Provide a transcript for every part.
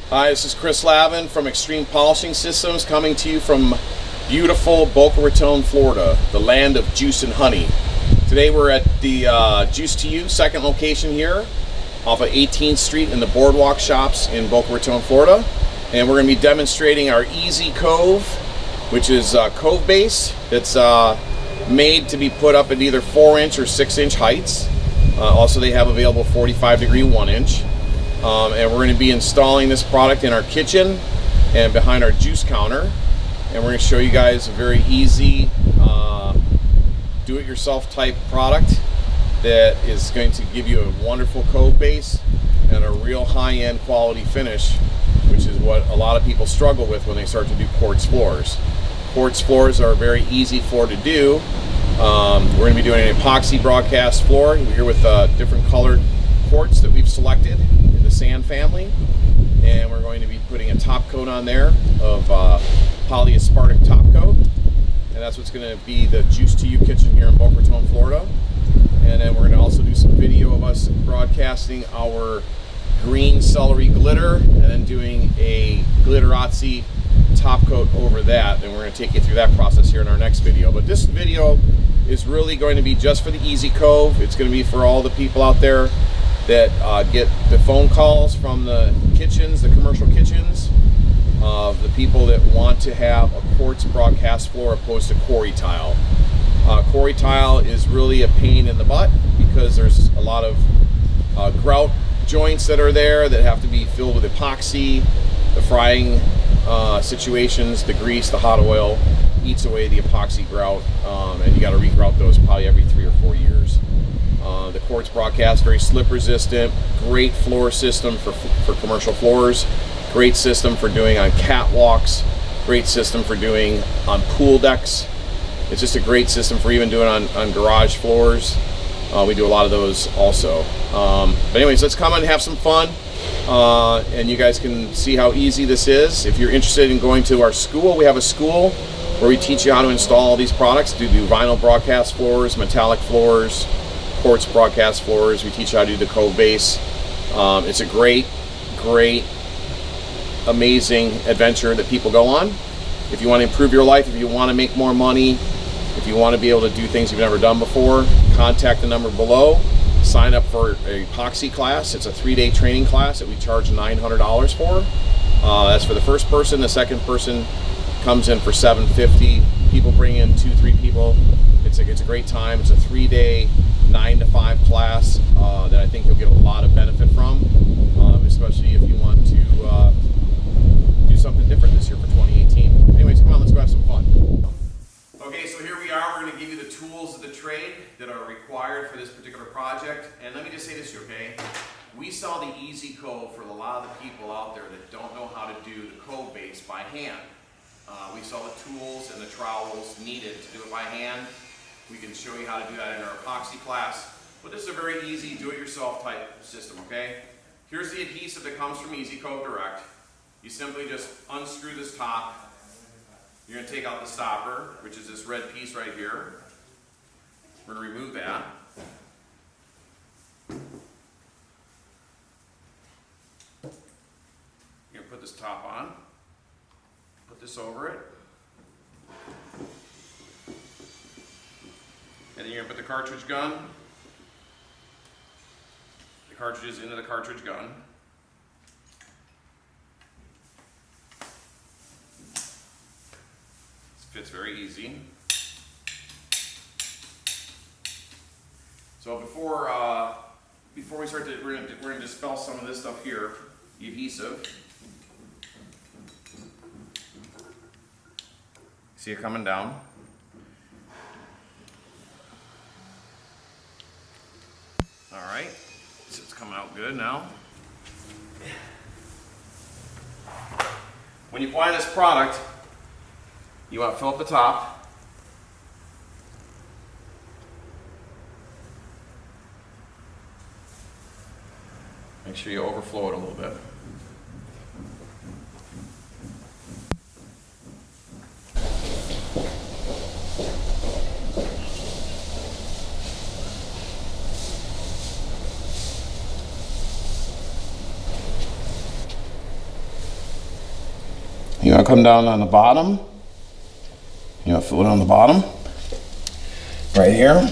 Hi, this is Chris Lavin from Xtreme Polishing Systems, coming to you from beautiful Boca Raton, Florida, the land of juice and honey. Today we're at the Juice to You second location here off of 18th Street in the Boardwalk Shops in Boca Raton, Florida. And we're going to be demonstrating our Easy Cove, which is Cove base that's made to be put up at either 4-inch or 6-inch heights. Also, they have available 45-degree 1-inch. And we're going to be installing this product in our kitchen and behind our juice counter. And we're going to show you guys a very easy do-it-yourself type product that is going to give you a wonderful Cove base and a real high-end quality finish, which is what a lot of people struggle with when they start to do quartz floors. Quartz floors are a very easy floor to do. We're going to be doing an epoxy broadcast floor. We're here with different colored quartz that we've selected in the sand family, and we're going to be putting a top coat on there of polyaspartic top coat, and that's what's going to be the Juice to You kitchen here in Boca Raton, Florida. And then we're going to also do some video of us broadcasting our green celery glitter and then doing a glitterazzi top coat over that, and we're going to take you through that process here in our next video. But this video is really going to be just for the Easy Cove. It's going to be for all the people out there that get the phone calls from the kitchens, the commercial kitchens, of the people that want to have a quartz broadcast floor opposed to quarry tile. Quarry tile is really a pain in the butt because there's a lot of grout joints that are there that have to be filled with epoxy. The frying situations, the grease, the hot oil eats away the epoxy grout, and you got to regrout those probably every 3 or 4 years. The quartz broadcast, very slip resistant, great floor system for commercial floors, great system for doing on catwalks, great system for doing on pool decks. It's just a great system for even doing on garage floors. We do a lot of those also. But anyways, let's come and have some fun, and you guys can see how easy this is. If you're interested in going to our school, we have a school where we teach you how to install all these products. We do vinyl broadcast floors, metallic floors, quartz broadcast floors. We teach you how to do the Cove base. It's a great, amazing adventure that people go on. If you want to improve your life, if you want to make more money, if you want to be able to do things you've never done before, contact the number below. Sign up for an epoxy class. It's a 3-day training class that we charge $900 for. That's for the first person. The second person comes in for $750. People bring in 2-3 people. It's a great time. It's a 3-day 9 to 5 class that I think you'll get a lot of benefit from, especially if you want to do something different this year for 2018. Anyways, come on, let's go have some fun. Okay, so here we are. We're going to give you the tools of the trade that are required for this particular project. And let me just say this, okay? We saw the Easy Cove for a lot of the people out there that don't know how to do the Cove base by hand. We saw the tools and the trowels needed to do it by hand. We can show you how to do that in our epoxy class. But this is a very easy do-it-yourself type system, okay? Here's the adhesive that comes from Easy Cove Direct. You simply just unscrew this top. You're going to take out the stopper, which is this red piece right here. We're going to remove that. You're going to put this top on. Put this over it. And then you're going to put the cartridge gun, the cartridges into the cartridge gun. This fits very easy. So before we start, we're going to dispel some of this stuff here, the adhesive. See it coming down. All right, so it's coming out good now. When you apply this product, you want to fill up the top. Make sure you overflow it a little bit. come down on the bottom. You know, fill it on the bottom. Right here.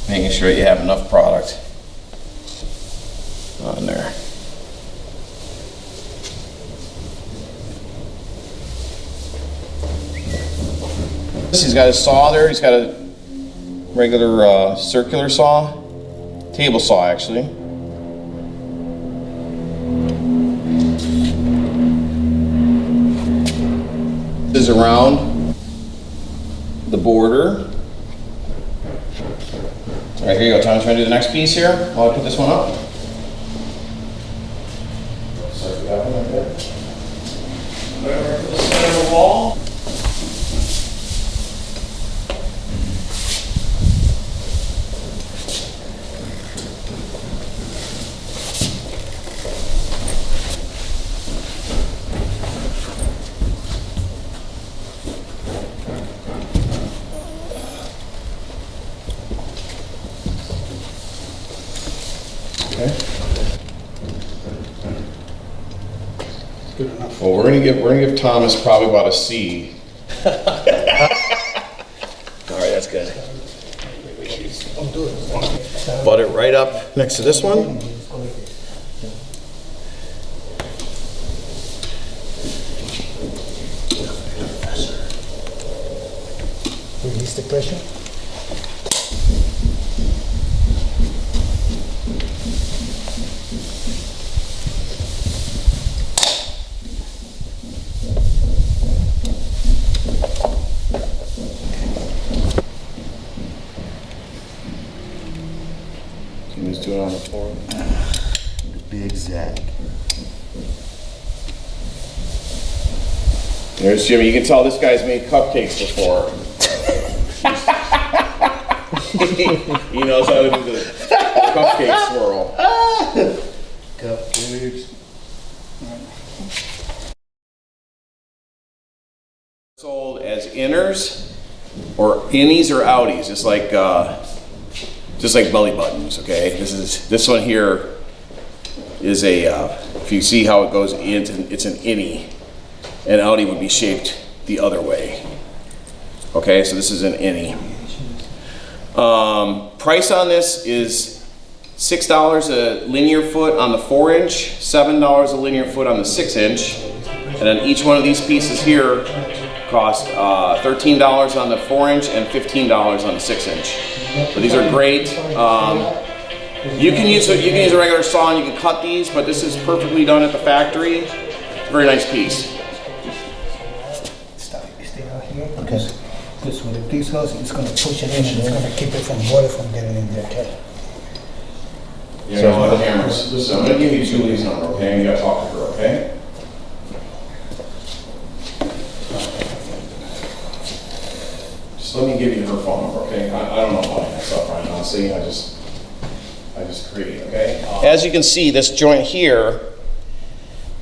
Making sure you have enough product on there. He's got his saw there. He's got a regular circular saw, table saw actually. This is around the border. All right, here you go, Tom. Trying to do the next piece here while I put this one up. Sorry for that one right there. Right to the center of the wall. Okay. Good enough. Well, we're gonna give Thomas probably about a C. All right, that's good. Butt it right up next to this one. Release the pressure. Can you just do it on the floor? The big Zach. There's Jimmy. You can tell this guy's made cupcakes before. He knows how to do the cupcake swirl. Cupcakes. Sold as inners or innies or outies, just like belly buttons. Okay, this one here is a. If you see how it goes, it's an innie. An outie would be shaped the other way. Okay, so this is an innie. Price on this is $6 a linear foot on the 4-inch, $7 a linear foot on the 6-inch, and then each one of these pieces here cost $13 on the 4-inch and $15 on the 6-inch. But these are great. You can use a regular saw and you can cut these, but this is perfectly done at the factory. Very nice piece. Stay out here. Okay. Because when it digs holes, it's going to push it in and it's going to keep it from water from getting in there. Okay. You know, the cameras. Listen, I'm going to give you Julie's number, okay? And you got to talk to her, okay? Just let me give you her phone number, okay? I don't know why I stuff right now. See, I just create, okay? As you can see, this joint here, you know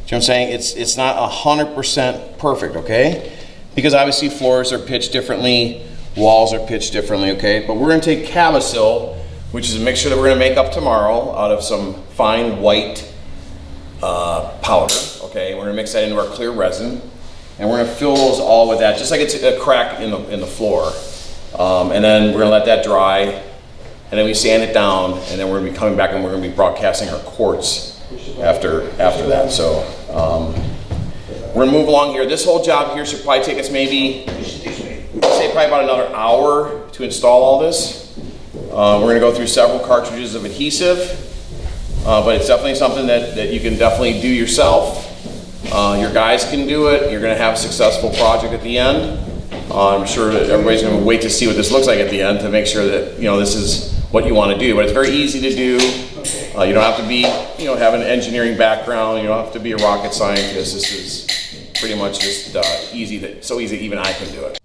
what I'm saying? It's not 100% perfect, okay? Because obviously floors are pitched differently, walls are pitched differently, okay? But we're gonna take Cavasil, which is a mixture that we're gonna make up tomorrow out of some fine white powder, okay? We're gonna mix that into our clear resin, and we're gonna fill those all with that, just like it's a crack in the floor. And then we're gonna let that dry, and then we sand it down, and then we're gonna be coming back and we're gonna be broadcasting our quartz after that. So we're gonna move along here. This whole job here should probably take us maybe, say probably about another hour to install all this. We're gonna go through several cartridges of adhesive, but it's definitely something that you can definitely do yourself. Your guys can do it. You're gonna have a successful project at the end. I'm sure that everybody's gonna wait to see what this looks like at the end to make sure that, you know, this is what you wanna do, but it's very easy to do. You don't have to be, you know, have an engineering background. You don't have to be a rocket scientist. This is pretty much just easy, so easy even I can do it.